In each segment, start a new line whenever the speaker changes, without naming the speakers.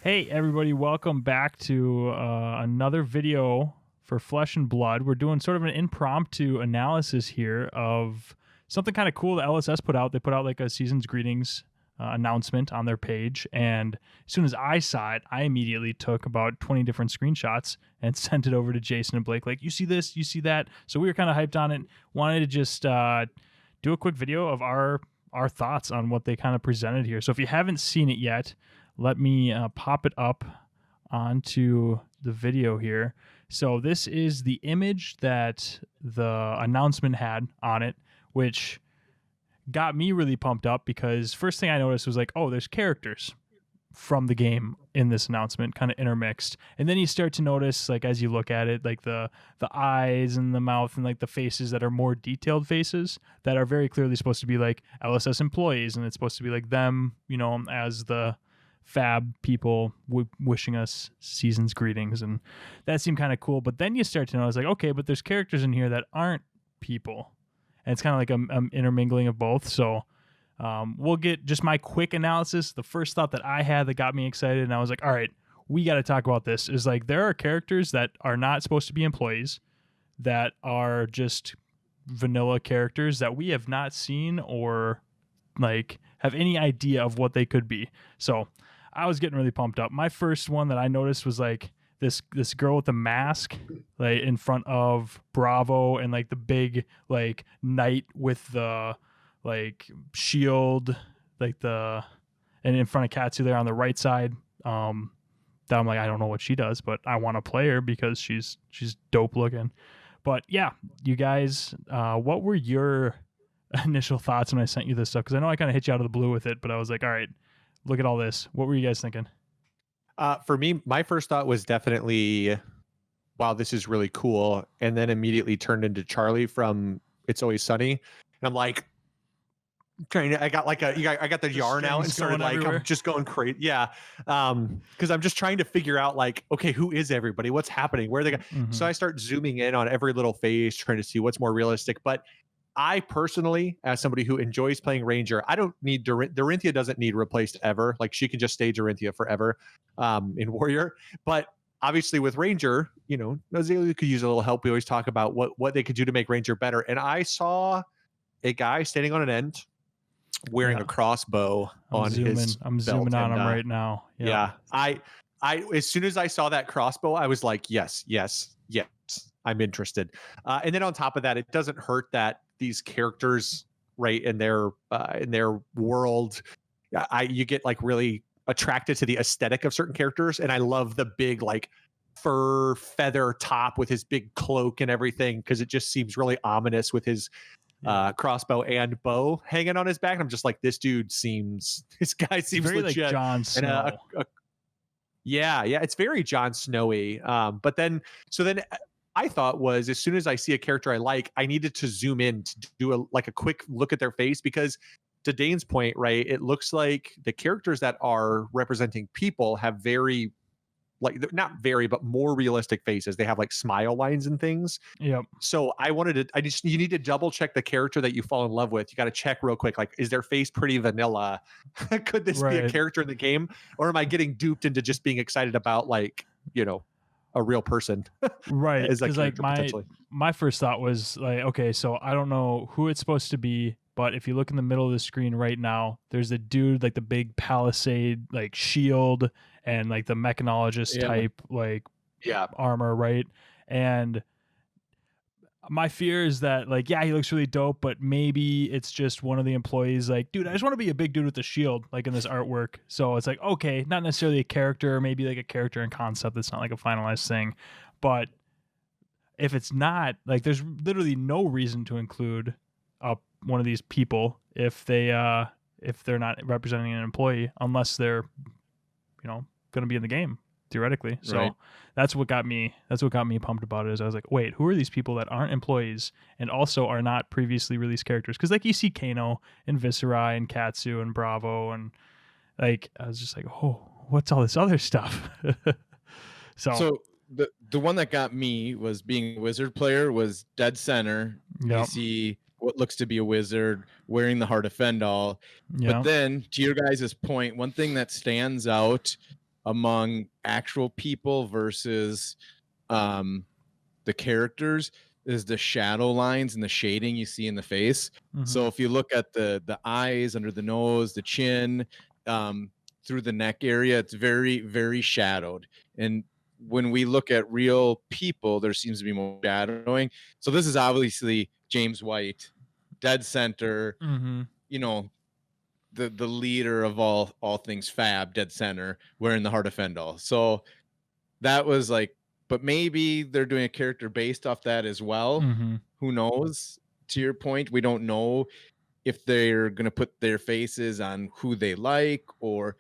Hey everybody, welcome back to another video for Flesh and Blood. We're doing sort of an impromptu analysis here of something kind of cool that LSS put out. They put out like a season's greetings announcement on their page, and as soon as I saw it, I immediately took about 20 different screenshots and sent it over to Jason and Blake, like, you see this, you see that? So we were kind of hyped on it, wanted to just do a quick video of our thoughts on what they kind of presented here. So if you haven't seen it yet, let me pop it up onto the video here. So this is the image that the announcement had on it, which got me really pumped up because first thing I noticed was like, oh, there's characters from the game in this announcement kind of intermixed. And then you start to notice, like, as you look at it, like the eyes and the mouth and like the faces that are more detailed faces that are very clearly supposed to be like LSS employees. And it's supposed to be like them, you know, as the fab people wishing us season's greetings, and that seemed kind of cool. But then you start to notice, like, okay, but there's characters in here that aren't people, and it's kind of like a intermingling of both. So we'll get just my quick analysis. The first thought that I had that got me excited, and I was like, all right, we got to talk about this, is like there are characters that are not supposed to be employees, that are just vanilla characters that we have not seen or like have any idea of what they could be. So I was getting really pumped up. My first one that I noticed was like this girl with the mask, like in front of Bravo, and like the big like knight with the like shield, like and in front of Katsu there on the right side. That I'm like, I don't know what she does, but I want to play her because she's dope looking. But yeah, you guys, what were your initial thoughts when I sent you this stuff? Because I know I kind of hit you out of the blue with it, but I was like, all right, look at all this. What were you guys thinking?
For me, my first thought was definitely, wow, this is really cool. And then immediately turned into Charlie from It's Always Sunny. And I'm like, I got the yarn out and started like, everywhere. I'm just going crazy. Yeah. Because I'm just trying to figure out like, okay, who is everybody? What's happening? Where are they going? Mm-hmm. So I start zooming in on every little face, trying to see what's more realistic. But I personally, as somebody who enjoys playing Ranger, I don't need Dorinthia doesn't need replaced ever. Like, she can just stay Dorinthia forever in Warrior. But obviously with Ranger, you know, Azalea could use a little help. We always talk about what they could do to make Ranger better. And I saw a guy standing on an end wearing a crossbow on his
I'm zooming on him right now.
Yep. Yeah. I as soon as I saw that crossbow, I was like, yes, I'm interested. And then on top of that, it doesn't hurt that these characters, right, in their world, you get like really attracted to the aesthetic of certain characters. And I love the big like fur feather top with his big cloak and everything, because it just seems really ominous with his crossbow and bow hanging on his back. And I'm just like, this guy seems very legit.
Like Jon Snow.
Yeah, it's very Jon Snowy. But then I thought was, as soon as I see a character I like, I needed to zoom in to do a quick look at their face, because to Dane's point, right, it looks like the characters that are representing people have very, like, not very, but more realistic faces. They have like smile lines and things.
Yep.
So you need to double check the character that you fall in love with. You got to check real quick, like, is their face pretty vanilla? Could this be a character in the game? Or am I getting duped into just being excited about, like, you know, a real person?
Right. Because like my first thought was like, okay, so I don't know who it's supposed to be, but if you look in the middle of the screen right now, there's a dude like the big palisade like shield and like the mechanologist type like armor, right? And my fear is that, like, yeah, he looks really dope, but maybe it's just one of the employees like, dude, I just want to be a big dude with a shield, like in this artwork. So it's like, okay, not necessarily a character, maybe like a character in concept that's not like a finalized thing. But if it's not, like, there's literally no reason to include one of these people if they're not representing an employee, unless they're, you know, going to be in the game theoretically. So that's what got me pumped about it. Is I was like, wait, who are these people that aren't employees and also are not previously released characters? Because like you see Kano and Viserai and Katsu and Bravo, and like I was just like, oh, what's all this other stuff?
So the one that got me was, being a wizard player, was dead center. Yep. You see what looks to be a wizard wearing the Heart of Fendal. Yep. But then, to your guys' point, one thing that stands out among actual people versus the characters is the shadow lines and the shading you see in the face. So if you look at the eyes, under the nose, the chin, through the neck area, it's very, very shadowed. And when we look at real people, there seems to be more shadowing. So this is obviously James White, dead center, you know, the leader of all things fab, dead center, wearing the heart of Fendel. So that was like, but maybe they're doing a character based off that as well. Who knows? To your point, we don't know if they're going to put their faces on who they like or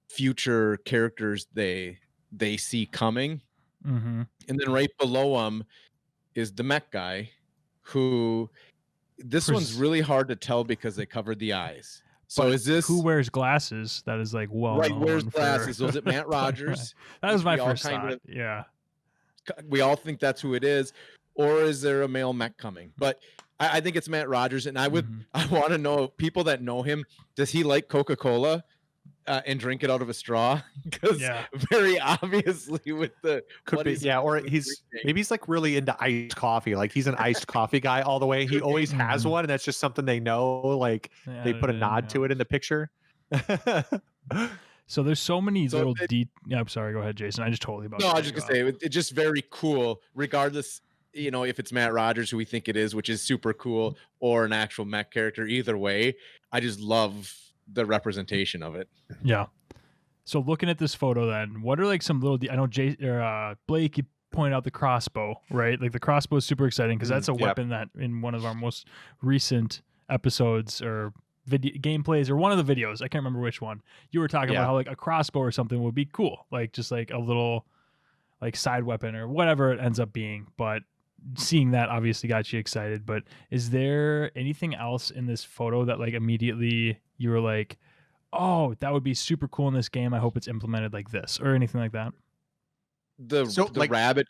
future characters they see coming. And then right below them is the mech guy, who this one's really hard to tell because they covered the eyes. So
but
is this
who wears glasses? That is like
right? Wears glasses? Was it Matt Rogers?
That was my first thought.
We all think that's who it is, or is there a male mech coming? But I think it's Matt Rogers, and I want to know, people that know him, does he like Coca-Cola and drink it out of a straw? Because very obviously with the
could be or maybe he's like really into iced coffee, like he's an iced coffee guy all the way. He always has one, and that's just something they know, like they put a nod to it in the picture.
So there's so many little I'm sorry, go ahead, Jason. I just totally about
no I was just gonna say it's just very cool, regardless, you know, if it's Matt Rogers, who we think it is, which is super cool, or an actual mech character. Either way, I just love the representation of it.
So looking at this photo, then, what are like some little I know Blake, you pointed out the crossbow, right? Like the crossbow is super exciting because that's a weapon that in one of our most recent episodes or video gameplays, or one of the videos, I can't remember which one, you were talking about how like a crossbow or something would be cool, like just like a little like side weapon or whatever it ends up being. But seeing that obviously got you excited. But is there anything else in this photo that like immediately you were like, oh, that would be super cool in this game, I hope it's implemented like this, or anything like that?
The rabbit.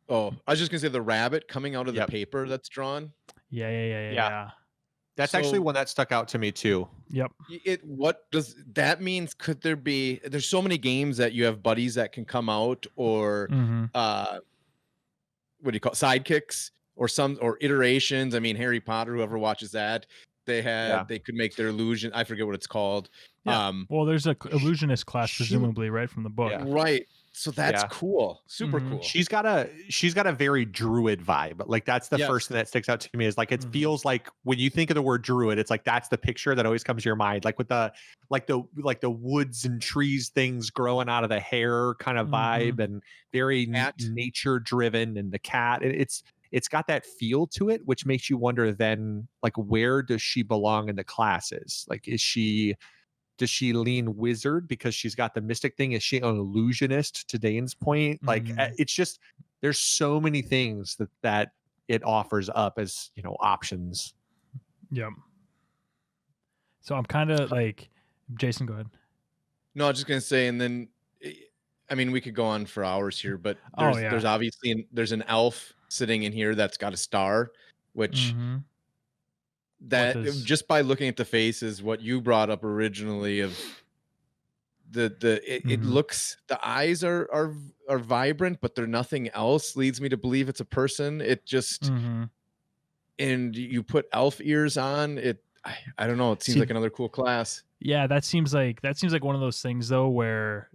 Oh, I was just gonna say the rabbit coming out of the paper that's drawn.
Yeah.
That's actually one that stuck out to me too.
What does that means? Could there be? There's so many games that you have buddies that can come out, or what do you call it? Sidekicks, or iterations. I mean, Harry Potter. Whoever watches that, they could make their illusion. I forget what it's called.
Well, there's a illusionist class presumably, right, from the book.
Right. So that's cool. Super cool.
She's got a very druid vibe. Like that's the first thing that sticks out to me, is like it feels like when you think of the word druid, it's like that's the picture that always comes to your mind. Like with the woods and trees, things growing out of the hair kind of vibe, and very nature driven, and the cat. It's got that feel to it, which makes you wonder then, like, where does she belong in the classes? Like, does she lean wizard because she's got the mystic thing? Is she an illusionist, to Dane's point? Like, it's just, there's so many things that it offers up as, you know, options.
So I'm kind of like, Jason, go ahead.
No, I was just going to say, and then, I mean, we could go on for hours here, but there's obviously, there's an elf sitting in here that's got a star, which just by looking at the faces, what you brought up originally of it looks, the eyes are vibrant, but they're nothing else, leads me to believe it's a person. It just, and you put elf ears on it. I don't know. It seems like another cool class.
Yeah, that seems like one of those things though, where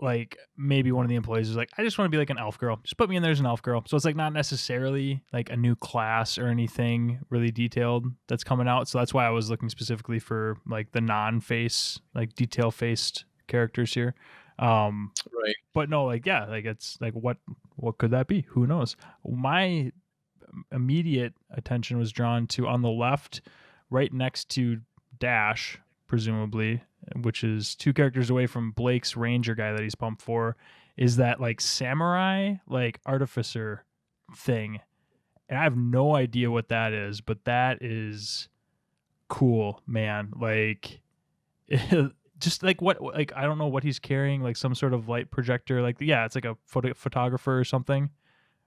like maybe one of the employees is like, I just want to be like an elf girl. Just put me in there as an elf girl. So it's like not necessarily like a new class or anything really detailed that's coming out. So that's why I was looking specifically for like the non-face, like detail-faced characters here.
Right.
But no, like, yeah, like it's like, what could that be? Who knows? My immediate attention was drawn to, on the left, right next to Dash, presumably, which is 2 characters away from Blake's ranger guy that he's pumped for, is that like samurai, like artificer thing. And I have no idea what that is, but that is cool, man. Like, just like what, like, I don't know what he's carrying, like some sort of light projector. Like, yeah, it's like a photographer or something,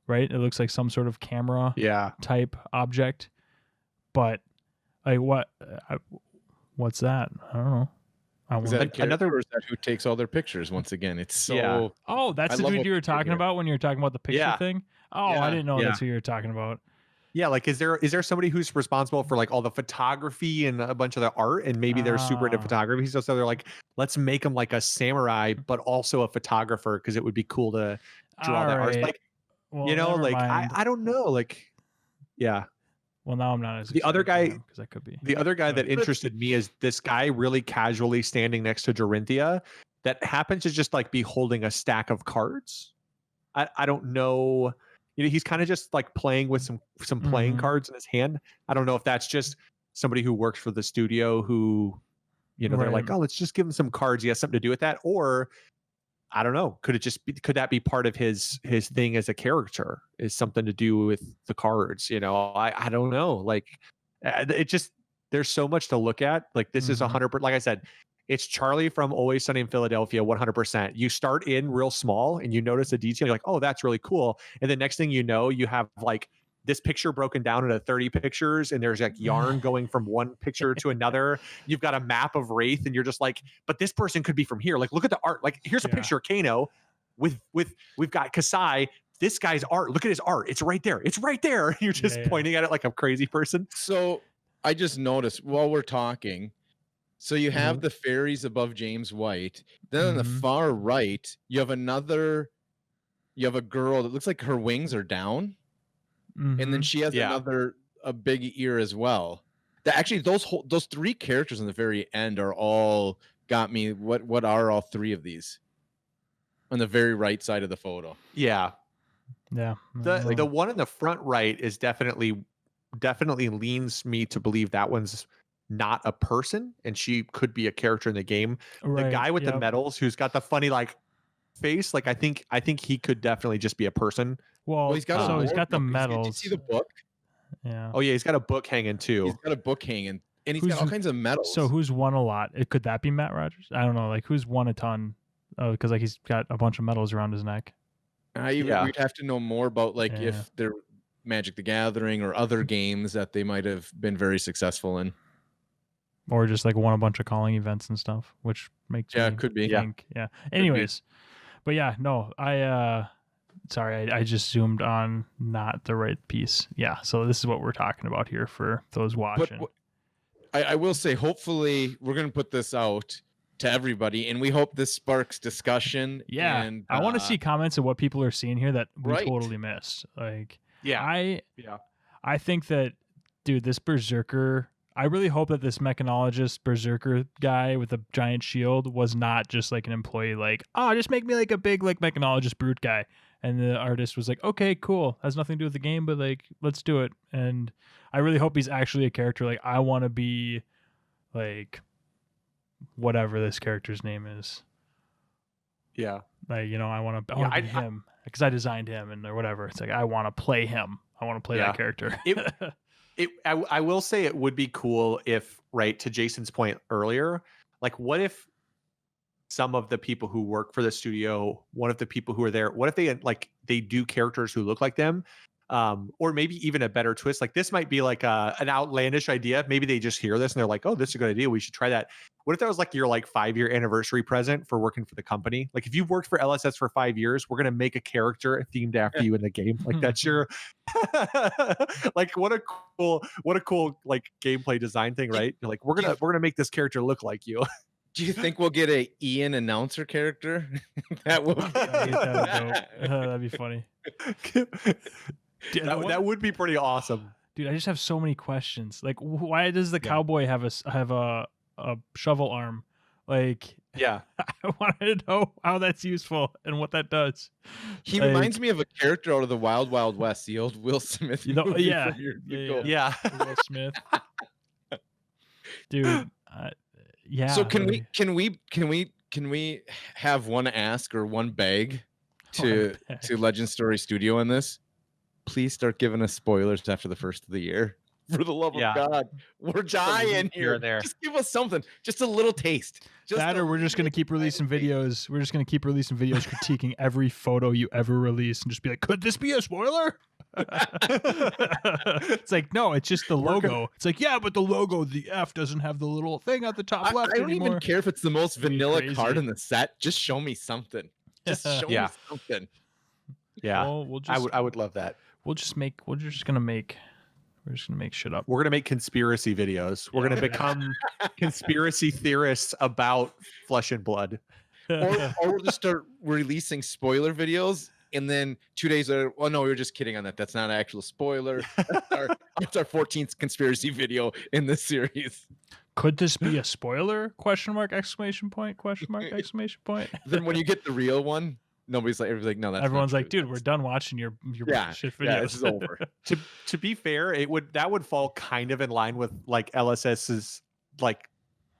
right? It looks like some sort of camera type object. But like, what's that? I don't know. I
Is
want
that another or is that who takes all their pictures once again? It's so
Yeah.
Oh, that's
I
the
love
dude
what
you were
they did
talking
here.
about when you were talking about the picture
Yeah.
thing? Oh, I
Yeah.
didn't know
Yeah.
that's who you were talking about.
Yeah, like is there somebody who's responsible for like all the photography and a bunch of the art, and maybe they're super into
Ah.
photography, so they're like, let's make him like a samurai, but also a photographer because it would be cool to draw that art.
Alright.
Like,
Well,
you know,
never
like
mind.
I don't know, like, yeah.
Well, now I'm not as
The other
excited for
guy-
him, 'cause that could be.
The other guy that
But-
interested me is this guy really casually standing next to Dorinthia that happens to just like be holding a stack of cards. I don't know. You know, he's kind of just like playing with some playing
Mhm.
cards in his hand. I don't know if that's just somebody who works for the studio who, you know, they're like,
Right.
oh, let's just give him some cards. He has something to do with that, or I don't know. Could it just be? Could that be part of his thing as a character? Is something to do with the cards? You know, I don't know. Like, it just there's so much to look at. Like this is
Mhm.
100%. Like I said, it's Charlie from Always Sunny in Philadelphia, 100%. You start in real small and you notice a detail. You're like, oh, that's really cool. And the next thing you know, you have like this picture broken down into 30 pictures, and there's like yarn going from one picture to another. You've got a map of Wraith, and you're just like, but this person could be from here. Like, look at the art. Like, here's a
Yeah.
picture of Kano with we've got Kasai. This guy's art. Look at his art. It's right there. It's right there. You're just
Yeah.
pointing at it like a crazy person.
So I just noticed while we're talking. So you have
Mhm.
the fairies above James White. Then on the
Mhm.
far right, you have a girl that looks like her wings are down. And then
Mhm.
she has
Yeah.
a big ear as well. Actually, those three characters in the very end are all got me. What are all three of these on the very right side of the photo?
Yeah.
Yeah.
The one in the front right is definitely leans me to believe that one's not a person, and she could be a character in the game.
Right,
The guy with the
yep.
medals who's got the funny like face, like I think he could definitely just be a person.
Well,
He's got
so he's got the
Did you
medals.
see the book?
Yeah.
Oh yeah, he's got a book hanging too.
He's got a book hanging, and he's
Who's-
got all kinds of medals.
So who's won a lot? Could that be Matt Rogers? I don't know. Like who's won a ton? Oh, because like he's got a bunch of medals around his neck.
Yeah.
We'd have to know more about like
Yeah.
if they're Magic the Gathering or other games that they might have been very successful in.
Or just like won a bunch of calling events and stuff, which makes
Yeah,
me
could be.
think. Yeah. Anyways, but yeah, no, sorry, I just zoomed on not the right piece. Yeah, so this is what we're talking about here for those watching.
But I will say, hopefully, we're going to put this out to everybody, and we hope this sparks discussion.
Yeah,
and,
I want to see comments of what people are seeing here that we
Right.
totally missed. Like,
Yeah.
I think that, dude, this Berserker. I really hope that this mechanologist Berserker guy with a giant shield was not just like an employee, like, oh, just make me like a big like mechanologist brute guy. And the artist was like, okay, cool, has nothing to do with the game, but like, let's do it. And I really hope he's actually a character. Like, I want to be like whatever this character's name is.
Yeah.
Like, you know, I want to be
I-
him because I designed him and or whatever. It's like I want to play him. I want to play
Yeah.
that character.
I will say it would be cool if, right, to Jason's point earlier, like what if some of the people who work for the studio, one of the people who are there, what if they do characters who look like them? Or maybe even a better twist. Like this might be like an outlandish idea. Maybe they just hear this and they're like, oh, this is a good idea. We should try that. What if that was like your like 5-year anniversary present for working for the company? Like if you've worked for LSS for 5 years, we're going to make a character themed after you in the game. Like that's your, like what a cool like gameplay design thing, right? You're like, we're going to make this character look like you.
Do you think we'll get a Ian announcer character? That would
That'd be funny. Dude,
that would be pretty awesome.
Dude, I just have so many questions. Like, why does the cowboy have a shovel arm? Like,
Yeah.
I wanted to know how that's useful and what that does.
He
Like,
reminds me of a character out of the Wild Wild West, the old Will Smith
You know,
movie
yeah,
from years
yeah,
ago.
Yeah.
Will Smith. Dude, yeah.
So can
like,
we have one ask or one beg to
beg.
to Legend Story Studio on this? Please start giving us spoilers after the first of the year. For the love
Yeah.
of God, we're dying
here
here.
and there.
Just give us something, just a little taste. Just
that
a
or we're just gonna keep
little
releasing
taste.
videos. We're just gonna keep releasing videos critiquing every photo you ever release and just be like, could this be a spoiler? It's like, no, it's just the logo. It's like, yeah, but the logo, the F doesn't have the little thing at the top left
I don't
anymore.
even care if it's the most vanilla
crazy.
card in the set. Just show me something. Just show me something.
Yeah,
Well, we'll just,
I would love that.
we're just gonna make shit up.
We're gonna make conspiracy videos. We're gonna become conspiracy theorists about Flesh and Blood.
Or we'll just start releasing spoiler videos, and then 2 days later, oh no, we were just kidding on that. That's not an actual spoiler. That's our 14th conspiracy video in this series.
Could this be a spoiler? Question mark, exclamation point, question mark, exclamation point.
Then when you get the real one, everybody's like, no, that's
everyone's
not
like,
true.
dude, we're done watching your shit videos.
Yeah, this is over.
To be fair, that would fall kind of in line with like LSS's like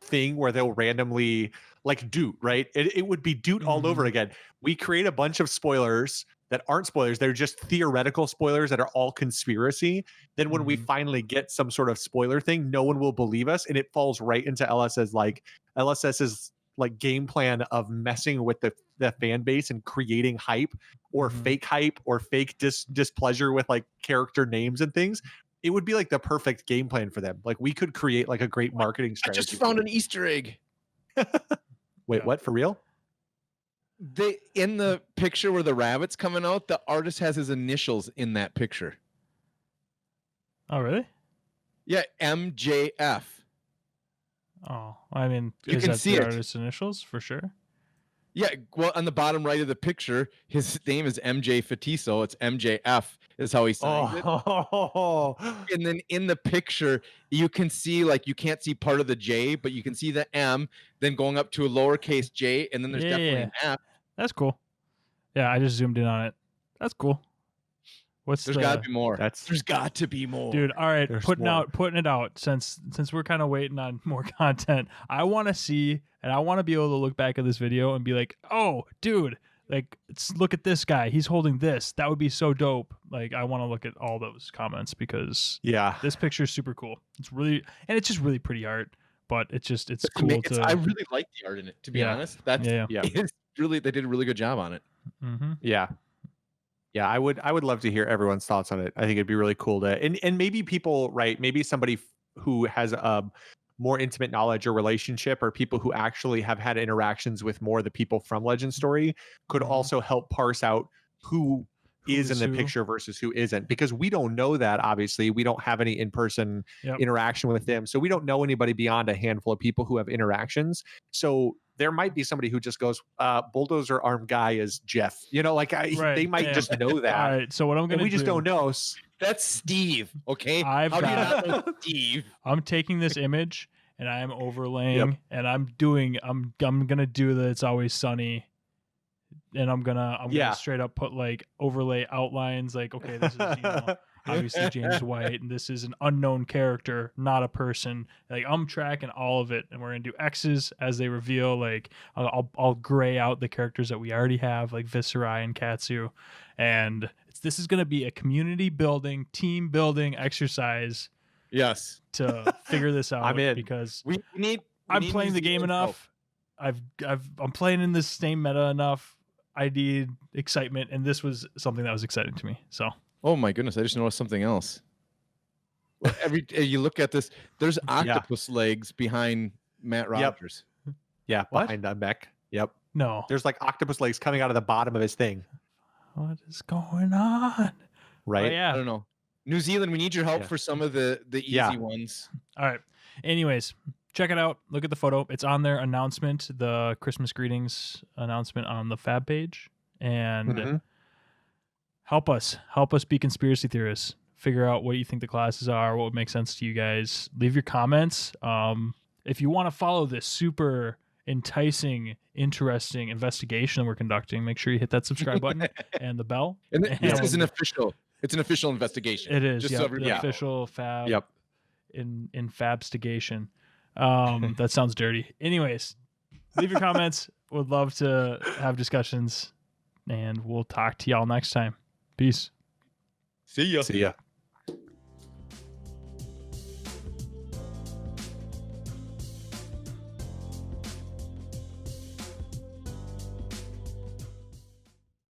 thing where they'll randomly like Doot, right? It would be Doot all over again. We create a bunch of spoilers that aren't spoilers. They're just theoretical spoilers that are all conspiracy. Then when we finally get some sort of spoiler thing, no one will believe us. And it falls right into LSS's like game plan of messing with the fan base and creating hype or fake hype or fake displeasure with like character names and things. It would be like the perfect game plan for them. Like we could create like a great marketing strategy.
I just found an Easter egg.
Wait, what? For real?
In the picture where the rabbit's coming out, the artist has his initials in that picture.
Oh, really?
Yeah, MJF.
Oh, I mean,
you can see
the
it.
Artist's initials for sure.
Yeah, well, on the bottom right of the picture, his name is MJ Fatiso. It's MJF is how he signs it. And then in the picture, you can see like you can't see part of the J, but you can see the M, then going up to a lowercase J, and then there's definitely an F.
That's cool. Yeah, I just zoomed in on it. That's cool.
There's got to be more. There's got to be more,
dude. All right,
There's
putting
more.
it out. Since we're kind of waiting on more content, I want to see, and I want to be able to look back at this video and be like, oh, dude, like look at this guy. He's holding this. That would be so dope. Like I want to look at all those comments because this picture is super cool. It's just really pretty art. But it's cool.
I really like the art in it. To be honest, it's really, they did a really good job on it.
Yeah, I would love to hear everyone's thoughts on it. I think it'd be really cool to, and maybe people, right? Maybe somebody who has a more intimate knowledge or relationship, or people who actually have had interactions with more of the people from Legend Story could also help parse out who is in the picture versus who isn't, because we don't know that. Obviously, we don't have any in-person interaction with them, so we don't know anybody beyond a handful of people who have interactions. So there might be somebody who just goes, bulldozer arm guy is Jeff. You know, like they might just know that.
All right, so what I'm going to do.
We just don't know.
That's Steve, okay?
How
do you not know Steve?
I'm taking this image and I am overlaying and I'm going to do the It's Always Sunny. And I'm gonna straight up put like overlay outlines, like, okay, this is obviously James White, and this is an unknown character, not a person. Like I'm tracking all of it, and we're gonna do X's as they reveal. Like I'll gray out the characters that we already have, like Viserai and Katsu, and this is gonna be a community building, team building exercise.
Yes,
to figure this out.
I'm in
because
I'm
playing the game enough. I'm playing in this same meta enough. I need excitement, and this was something that was exciting to me. So,
oh my goodness, I just noticed something else. You look at this, there's octopus legs behind Matt Rogers.
Yeah, behind Beck. Yep.
No,
there's like octopus legs coming out of the bottom of his thing.
What is going on?
Right?
Oh, yeah,
I don't know. New Zealand, we need your help for some of the easy ones.
All right. Anyways, check it out. Look at the photo. It's on their announcement, the Christmas greetings announcement on the Fab page. And help us be conspiracy theorists. Figure out what you think the classes are, what would make sense to you guys. Leave your comments. If you want to follow this super enticing, interesting investigation that we're conducting, make sure you hit that subscribe button and the bell.
And this is an official investigation.
It is.
Just
so the official Fab in Fabstigation. That sounds dirty. Anyways, leave your comments. Would love to have discussions, and we'll talk to y'all next time. Peace.
See ya.
See ya.